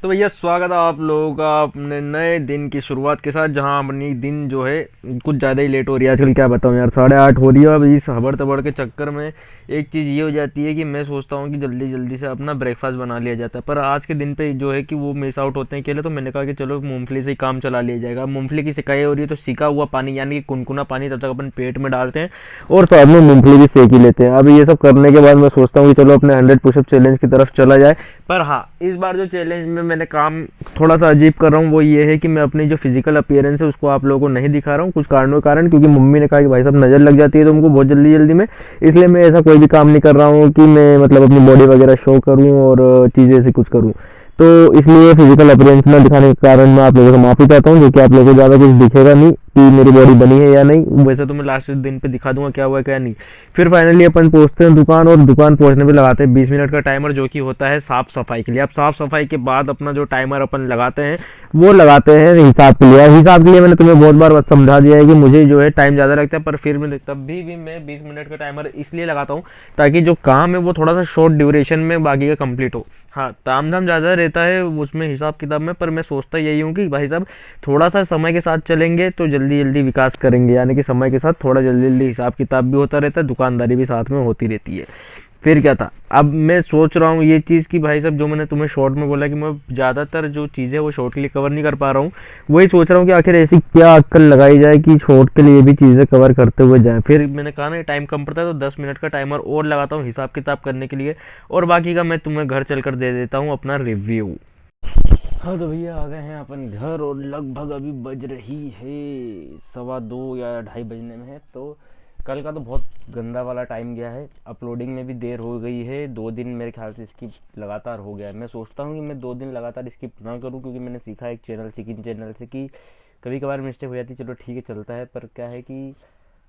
तो भैया स्वागत है आप लोगों का अपने नए दिन की शुरुआत के साथ, जहां अपनी दिन जो है कुछ ज़्यादा ही लेट हो रही है आजकल। क्या बताऊं यार, 8:30 हो रही है। अब इस हबड़ तबड़ के चक्कर में एक चीज़ ये हो जाती है कि मैं सोचता हूँ कि जल्दी जल्दी से अपना ब्रेकफास्ट बना लिया जाता है, पर आज के दिन पे जो है कि वो मिस आउट होते हैं अकेले। तो मैंने कहा कि चलो मूंगफली से ही काम चला लिया जाएगा। अब मूंगफली की सिकाई हो रही है तो सिका हुआ पानी यानी कि कुनकुना पानी तब तक अपन पेट में डालते हैं और साथ में मूंगफली भी सेक ही लेते हैं। अब ये सब करने के बाद मैं सोचता हूँ कि चलो अपने 100 पुशअप चैलेंज की तरफ चला जाए। पर हाँ, इस बार जो चैलेंज में मैंने काम थोड़ा सा अजीब कर रहा हूँ वो ये है कि मैं अपनी जो फिजिकल अपीयरेंस है उसको आप लोगों को नहीं दिखा रहा हूँ, कुछ कारणों के कारण। क्योंकि मम्मी ने कहा कि भाई साहब नज़र लग जाती है तुमको बहुत जल्दी जल्दी में, इसलिए मैं ऐसा कोई भी काम नहीं कर रहा हूँ कि मैं मतलब अपनी बॉडी वगैरह शो करूँ और चीज़ें ऐसी कुछ करूँ। तो इसलिए फिजिकल अपीयरेंस न दिखाने के कारण मैं आप लोगों से माफ़ी चाहता हूँ, जो कि आप लोगों को ज़्यादा कुछ दिखेगा नहीं कि मेरी बॉडी बनी है या नहीं। वैसे तो मैं लास्ट दिन पे दिखा दूंगा क्या हुआ है क्या नहीं। फिर फाइनली अपन पहुंचते हैं दुकान, और दुकान पहुंचने पे लगाते हैं 20 मिनट का टाइमर, जो कि होता है साफ सफाई के लिए। अब साफ सफाई के बाद अपना जो टाइमर अपन लगाते हैं वो लगाते हैं हिसाब के लिए। हिसाब के लिए मैंने तुम्हें बहुत बार समझा दिया है कि मुझे जो है टाइम ज़्यादा लगता है, पर फिर मैं तब भी मैं 20 मिनट का टाइमर इसलिए लगाता हूँ ताकि जो काम है वो थोड़ा सा शॉर्ट ड्यूरेशन में बाकी का कंप्लीट हो। हाँ, ताम झाम ज़्यादा रहता है उसमें हिसाब किताब में, पर मैं सोचता यही हूँ कि भाई साहब थोड़ा सा समय के साथ चलेंगे तो जल्दी जल्दी विकास करेंगे, यानी कि समय के साथ थोड़ा जल्दी जल्दी हिसाब किताब भी होता रहता है, दुकानदारी भी साथ में होती रहती है। फिर क्या था, अब मैं सोच रहा हूँ ये चीज़ कि भाई साहब जो मैंने तुम्हें शॉर्ट में बोला कि मैं ज़्यादातर जो चीज़ें वो शॉर्ट के लिए कवर नहीं कर पा रहा हूँ, वही सोच रहा हूँ कि आखिर ऐसी क्या अक्कल लगाई जाए कि शॉर्ट के लिए भी चीज़ें कवर करते हुए जाएं। फिर मैंने कहा ना टाइम कम पड़ता है तो 10 मिनट का टाइमर और लगाता हूँ हिसाब किताब करने के लिए, और बाकी का मैं तुम्हें घर चल कर दे देता हूँ अपना रिव्यू। हाँ तो भैया आ गए हैं अपन घर, और लगभग अभी बज रही है 1:15 या 2:30 बजने में है। तो कल का तो बहुत गंदा वाला टाइम गया है, अपलोडिंग में भी देर हो गई है। 2 दिन मेरे ख्याल से स्किप लगातार हो गया है। मैं सोचता हूँ कि मैं 2 दिन लगातार स्किप ना करूँ, क्योंकि मैंने सीखा एक चैनल चिकन चैनल से कि कभी कभार मिस्टेक हो जाती है, चलो ठीक है चलता है। पर क्या है कि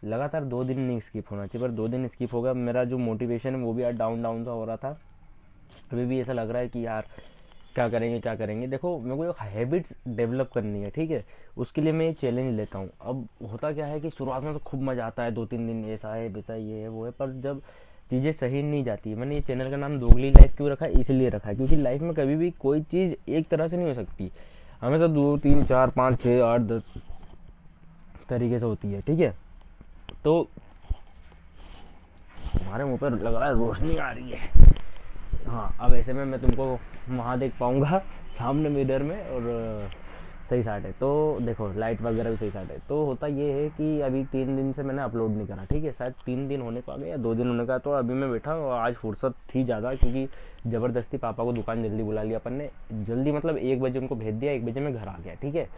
लगातार 2 दिन नहीं स्किप होना चाहिए, पर 2 दिन स्किप होगा। मेरा जो मोटिवेशन है वो भी यार डाउन डाउन सा हो रहा था। अभी भी ऐसा लग रहा है कि यार क्या करेंगे क्या करेंगे। देखो मेरे को एक हैबिट्स डेवलप करनी है, ठीक है, उसके लिए मैं ये चैलेंज लेता हूँ। अब होता क्या है कि शुरुआत में तो खूब मज़ा आता है, 2-3 दिन ऐसा है वैसा ये है वो है, पर जब चीज़ें सही नहीं जाती। मैंने ये चैनल का नाम दोगली लाइफ क्यों रखा है, इसलिए रखा है क्योंकि लाइफ में कभी भी कोई चीज़ एक तरह से नहीं हो सकती, हमेशा 2 3 4 5 6 8 10 तरीके से होती है, ठीक है। तो हमारे मुंह पर लग रहा है रोशनी आ रही है। हाँ, अब ऐसे में मैं तुमको वहाँ देख पाऊँगा सामने मिरर में, और सही साइड है। तो देखो लाइट वगैरह भी सही साइड है। तो होता ये है कि अभी 3 दिन से मैंने अपलोड नहीं करा, ठीक है, शायद 3 दिन होने को आ गए या 2 दिन होने का। तो अभी मैं बैठा और आज फुर्सत थी ज़्यादा, क्योंकि ज़बरदस्ती पापा को दुकान जल्दी बुला लिया अपन ने। जल्दी मतलब 1 बजे उनको भेज दिया, 1 बजे मैं घर आ गया, ठीक है।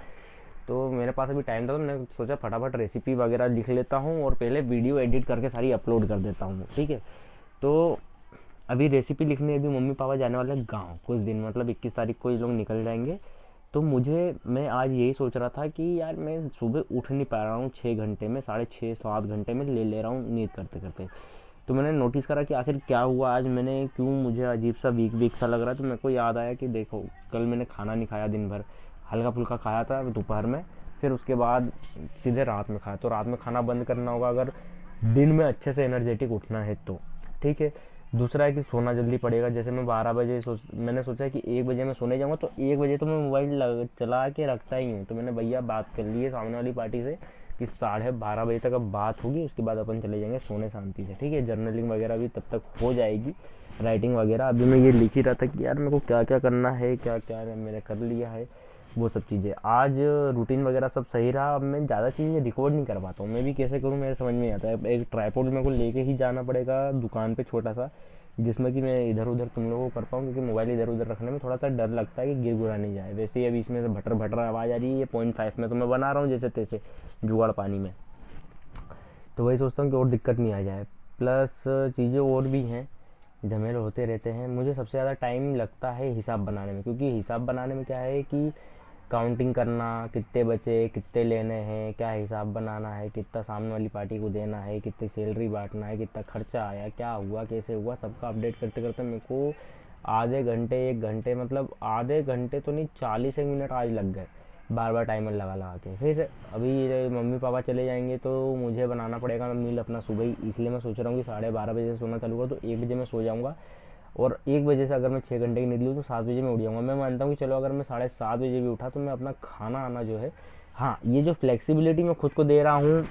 तो मेरे पास अभी टाइम था तो मैंने सोचा फटाफट रेसिपी वगैरह लिख लेता हूँ और पहले वीडियो एडिट करके सारी अपलोड कर देता हूँ, ठीक है। तो अभी रेसिपी लिखने अभी मम्मी पापा जाने वाले हैं गाँव कुछ दिन, मतलब 21 तारीख को ये लोग निकल जाएंगे। तो मैं आज यही सोच रहा था कि यार मैं सुबह उठ नहीं पा रहा हूँ 6 घंटे में, 6.5 7 घंटे में ले रहा हूँ नींद करते करते। तो मैंने नोटिस करा कि आखिर क्या हुआ आज, मैंने क्यों मुझे अजीब सा वीक वीक सा लग रहा है। तो मेरे को याद आया कि देखो कल मैंने खाना नहीं खाया दिन भर, हल्का फुल्का खाया था दोपहर में, फिर उसके बाद सीधे रात में खाया। तो रात में खाना बंद करना होगा अगर दिन में अच्छे से एनर्जेटिक उठना है तो, ठीक है। दूसरा है कि सोना जल्दी पड़ेगा। जैसे मैं 12 बजे मैंने सोचा कि 1 बजे मैं सोने जाऊँगा, तो 1 बजे तो मैं मोबाइल चला के रखता ही हूँ। तो मैंने भैया बात कर ली है सामने वाली पार्टी से कि 12:30 बजे तक अब बात होगी, उसके बाद अपन चले जाएंगे सोने शांति से, ठीक है। जर्नलिंग वगैरह भी तब तक हो जाएगी, राइटिंग वगैरह। अभी मैं ये लिख ही रहा था कि यार मेरे को क्या क्या करना है, क्या क्या मैंने कर लिया है, वो सब चीज़ें। आज रूटीन वगैरह सब सही रहा। अब मैं ज़्यादा चीज़ें रिकॉर्ड नहीं कर पाता हूँ, मैं भी कैसे करूँ मेरे समझ में नहीं आता है। एक ट्राईपॉड मेरे को लेके ही जाना पड़ेगा दुकान पे छोटा सा, जिसमें कि मैं इधर उधर तुम लोगों को कर पाऊँ, क्योंकि मोबाइल इधर उधर रखने में थोड़ा सा डर लगता है कि गिर गुरा नहीं जाए। वैसे ही अभी इसमें से भटर भटर आवाज़ आ रही है, ये 0.5 में तो मैं बना रहा हूँ जैसे तैसे जुगाड़ पानी में। तो वही सोचता हूँ कि और दिक्कत नहीं आ जाए। प्लस चीज़ें और भी हैं, झमेले होते रहते हैं। मुझे सबसे ज़्यादा टाइम लगता है हिसाब बनाने में, क्योंकि हिसाब बनाने में क्या है कि काउंटिंग करना, कितने बचे, कितने लेने हैं, क्या हिसाब बनाना है, कितना सामने वाली पार्टी को देना है, कितनी सैलरी बांटना है, कितना खर्चा आया, क्या हुआ कैसे हुआ, सबका अपडेट करते करते मेरे को आधे घंटे 1 घंटे, मतलब आधे घंटे तो नहीं 40 मिनट आज लग गए, बार बार टाइमर लगा लगा के। फिर अभी मम्मी पापा चले जाएंगे तो मुझे बनाना पड़ेगा मील अपना सुबह ही, इसलिए मैं सोच रहा हूँ कि 12:30 बजे से सोना चालू हुआ तो 1 बजे मैं सो जाऊँगा। और 1 बजे से अगर मैं 6 घंटे की नींद लूँ तो 7 बजे मैं उठ जाऊँगा। मैं मानता हूँ कि चलो अगर मैं 7:30 बजे भी उठा तो मैं अपना खाना आना जो है, हाँ ये जो फ्लेक्सिबिलिटी मैं खुद को दे रहा हूँ,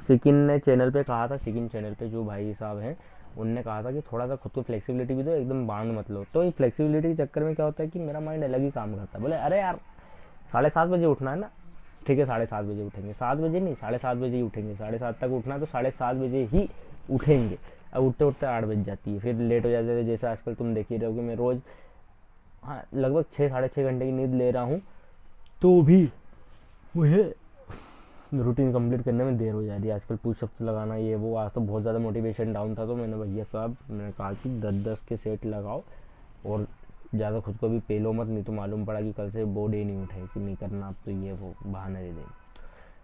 सिकिन ने चैनल पे कहा था, सिकिन चैनल पे जो भाई साहब हैं उनने कहा था कि थोड़ा सा खुद को फ्लेक्सिबिलिटी भी दो, एकदम बांध मत लो। तो ये फ्लेक्सिबिलिटी के चक्कर में क्या होता है कि मेरा माइंड अलग ही काम करता है, बोले अरे यार 7:30 बजे उठना है ना, ठीक है 7:30 बजे उठेंगे, 7 बजे नहीं 7:30 बजे ही उठेंगे, 7:30 तक उठना है तो 7:30 बजे ही उठेंगे। अब उठते उठते 8 बज जाती है, फिर लेट हो जाते थे, जैसे आजकल तुम देख ही रहे हो कि मैं रोज़, हाँ लगभग 6 साढ़े 6 घंटे की नींद ले रहा हूँ, तो भी मुझे रूटीन कंप्लीट करने में देर हो जा रही है। आजकल पुशअप्स लगाना ये वो, आज तो बहुत ज़्यादा मोटिवेशन डाउन था, तो मैंने भैया साहब मैंने कहा कि 10-10 के सेट लगाओ और ज़्यादा खुद को भी पेलो मत, नहीं तो मालूम पड़ा कि कल से बॉडी नहीं उठे कि नहीं करना, अब तो ये वो बहाने दे देंगे।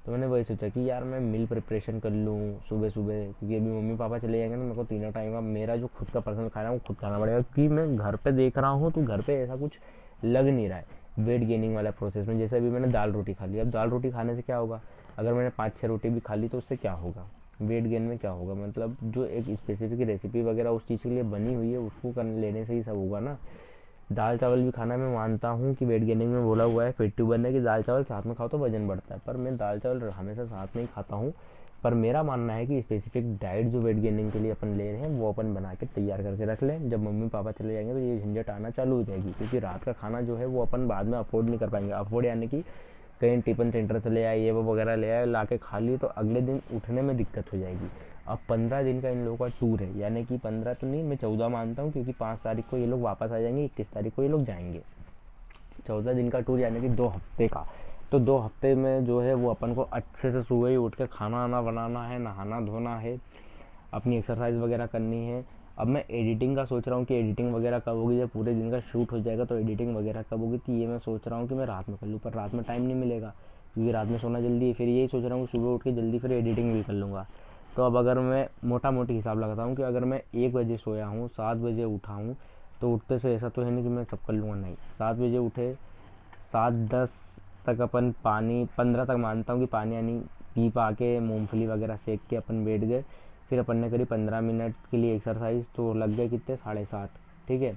तो मैंने वही सोचा कि यार मैं मील प्रिपरेशन कर लूँ सुबह सुबह, क्योंकि अभी मम्मी पापा चले जाएंगे तो मेरे को तीनों टाइम का मेरा जो खुद का पर्सनल खाना है वो खुद खाना पड़ेगा, क्योंकि मैं घर पे देख रहा हूँ तो घर पे ऐसा कुछ लग नहीं रहा है वेट गेनिंग वाला प्रोसेस में। जैसे अभी मैंने दाल रोटी खा ली, अब दाल रोटी खाने से क्या होगा, अगर मैंने 5-6 रोटी भी खा ली तो उससे क्या होगा, वेट गेन में क्या होगा, मतलब जो एक स्पेसिफिक रेसिपी वगैरह उस चीज़ के लिए बनी हुई है उसको कर लेने से ही सब होगा ना। दाल चावल भी खाना मैं मानता हूँ कि वेट गेनिंग में बोला हुआ है पेट ट्यूबर ने कि दाल चावल साथ में खाओ तो वजन बढ़ता है, पर मैं दाल चावल हमेशा साथ में ही खाता हूँ। पर मेरा मानना है कि स्पेसिफिक डाइट जो वेट गेनिंग के लिए अपन ले रहे हैं वो अपन बना के तैयार करके रख लें, जब मम्मी पापा चले जाएंगे तो ये झंझट आना चालू हो जाएगी, क्योंकि रात का खाना जो है वो अपन बाद में अफोर्ड नहीं कर पाएंगे। अफोर्ड यानी कि कहीं टिफिन सेंटर से ले आए ये वो वगैरह ले आए ला के खा लिए तो अगले दिन उठने में दिक्कत हो जाएगी। अब 15 दिन का इन लोगों का टूर है, यानी कि 15 तो नहीं मैं 14 मानता हूँ, क्योंकि 5 तारीख को ये लोग वापस आ जाएंगे, 21 तारीख को ये लोग जाएंगे। 14 दिन का टूर यानी कि 2 हफ्ते का। तो 2 हफ्ते में जो है वो अपन को अच्छे से सुबह ही उठ कर खाना वाना बनाना है, नहाना धोना है, अपनी एक्सरसाइज वगैरह करनी है। अब मैं एडिटिंग का सोच रहा हूँ कि एडिटिंग वगैरह कब होगी, जब पूरे दिन का शूट हो जाएगा तो एडिटिंग वगैरह कब होगी, तो ये मैं सोच रहा हूँ कि मैं रात में कर लूँ, पर रात में टाइम नहीं मिलेगा क्योंकि रात में सोना जल्दी है। फिर यही सोच रहा हूँ कि सुबह उठ के जल्दी फिर एडिटिंग भी कर लूँगा। तो अब अगर मैं मोटा मोटी हिसाब लगाता हूँ कि अगर मैं 1 बजे सोया हूँ 7 बजे उठा हूँ, तो उठते से ऐसा तो है नहीं कि मैं सब कर लूँगा, नहीं 7 बजे उठे, 7-10 तक अपन पानी, 15 तक मानता हूँ कि पानी यानी पी पा के मूँगफली वगैरह सेक के अपन बैठ गए। फिर अपन ने करी 15 मिनट के लिए एक्सरसाइज, तो लग गए कितने 7:30, ठीक है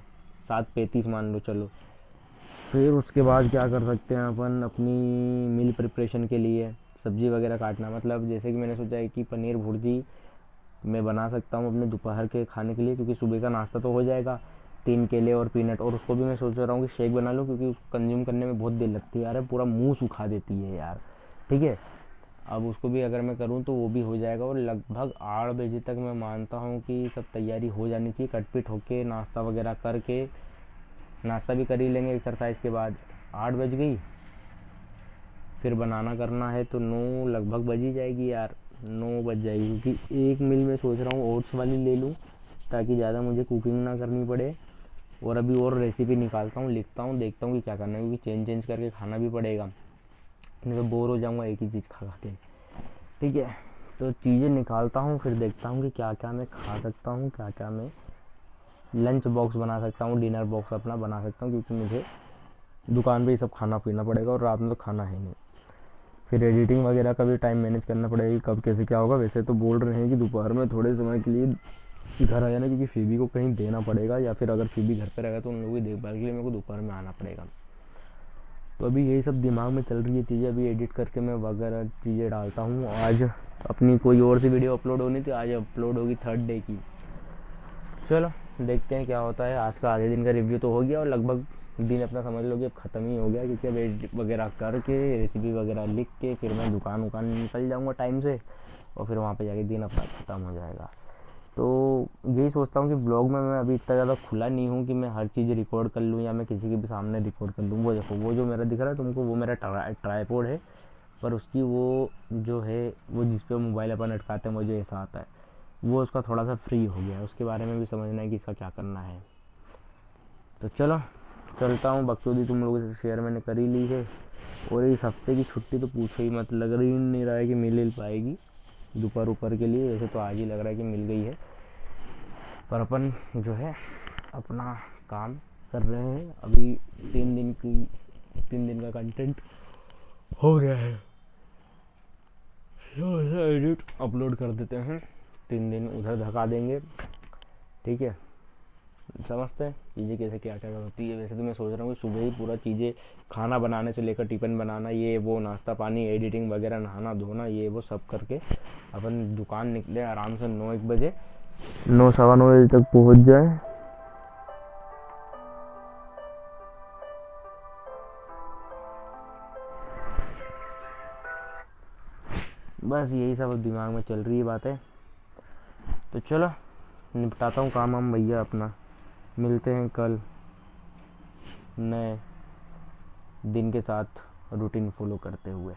7:35 मान लो चलो। फिर उसके बाद क्या कर सकते हैं अपन अपनी मील प्रिपरेशन के लिए सब्जी वगैरह काटना, मतलब जैसे कि मैंने सोचा है कि पनीर भुर्जी मैं बना सकता हूँ अपने दोपहर के खाने के लिए, क्योंकि सुबह का नाश्ता तो हो जाएगा, 3 केले और पीनट, और उसको भी मैं सोच रहा हूँ कि शेक बना लूँ क्योंकि उसको कंज्यूम करने में बहुत देर लगती है यार, पूरा मुंह सुखा देती है यार, ठीक है। अब उसको भी अगर मैं करूँ तो वो भी हो जाएगा, और लगभग 8 बजे तक मैं मानता हूँ कि सब तैयारी हो जानी चाहिए, कटपिट होके नाश्ता वगैरह करके, नाश्ता भी कर ही लेंगे एक्सरसाइज के बाद। 8 बज गई, फिर बनाना करना है तो 9 लगभग बज ही जाएगी यार, 9 बज जाएगी, क्योंकि एक मील मैं सोच रहा हूँ ओट्स वाली ले लूँ ताकि ज़्यादा मुझे कुकिंग ना करनी पड़े। और अभी और रेसिपी निकालता हूँ, लिखता हूँ, देखता हूँ कि क्या करना है, क्योंकि चेंज चेंज करके खाना भी पड़ेगा, नहीं तो बोर हो जाऊँगा एक ही चीज़ खा खा के, ठीक है। तो चीज़ें निकालता हूँ, फिर देखता हूँ कि क्या क्या मैं खा सकता हूँ, क्या क्या मैं लंच बॉक्स बना सकता हूँ, डिनर बॉक्स अपना बना सकता हूँ, क्योंकि मुझे दुकान पे ही सब खाना पीना पड़ेगा और रात में तो खाना है नहीं। फिर एडिटिंग वगैरह का भी टाइम मैनेज करना पड़ेगा, कब कैसे क्या होगा। वैसे तो बोल रहे हैं कि दोपहर में थोड़े समय के लिए घर आ जाना, क्योंकि फीबी को कहीं देना पड़ेगा, या फिर अगर फीबी घर पे रहेगा तो उन लोगों की देखभाल के लिए मेरे को दोपहर में आना पड़ेगा। तो अभी यही सब दिमाग में चल रही है चीज़ें, अभी एडिट करके मैं वगैरह चीज़ें डालता हूँ। आज अपनी कोई और सी वीडियो अपलोड होनी थी, आज अपलोड होगी 3rd डे की। चलो देखते हैं क्या होता है। आज का आधे दिन का रिव्यू तो हो गया, और लगभग दिन अपना समझ लो कि अब ख़त्म ही हो गया, क्योंकि अब एडिट वगैरह करके रेसिपी वगैरह लिख के फिर मैं दुकान वुकान निकल जाऊँगा टाइम से, और फिर वहाँ पे जाके दिन अपना ख़त्म हो जाएगा। तो यही सोचता हूँ कि ब्लॉग में मैं अभी इतना ज़्यादा खुला नहीं हूँ कि मैं हर चीज़ रिकॉर्ड कर लूँ या मैं किसी के भी सामने रिकॉर्ड कर लूँ। वो देखो वो जो मेरा दिख रहा है तुमको, वो मेरा ट्राईपॉड है, पर उसकी वो जो है वो जिस पे मोबाइल अपन अटकाते हैं वो जो ऐसा आता है, वो उसका थोड़ा सा फ्री हो गया है, उसके बारे में भी समझना है कि इसका क्या करना है। तो चलो चलता हूँ, बकचोदी तुम लोगों से शेयर मैंने कर ही ली है। और इस हफ्ते की छुट्टी तो पूछो ही मत, लग रही नहीं रहा है कि मिल पाएगी दोपहर ऊपर के लिए, वैसे तो आज ही लग रहा है कि मिल गई है, पर अपन जो है अपना काम कर रहे हैं। अभी 3 दिन का कंटेंट हो गया है, तो एडिट अपलोड कर देते हैं, 3 दिन उधर धका देंगे, ठीक है। समझते हैं चीज़ें कैसे क्या क्या होती है। वैसे तो मैं सोच रहा हूँ कि सुबह ही पूरा चीज़ें खाना बनाने से लेकर टिफ़िन बनाना, ये वो, नाश्ता पानी, एडिटिंग वगैरह, नहाना धोना, ये वो सब करके अपन दुकान निकले आराम से 9-1 बजे, 9 सवा 9 बजे तक पहुँच जाए। बस यही सब अब दिमाग में चल रही है बातें। तो चलो निपटाता हूँ काम हम भैया अपना, मिलते हैं कल नए दिन के साथ रूटीन फॉलो करते हुए।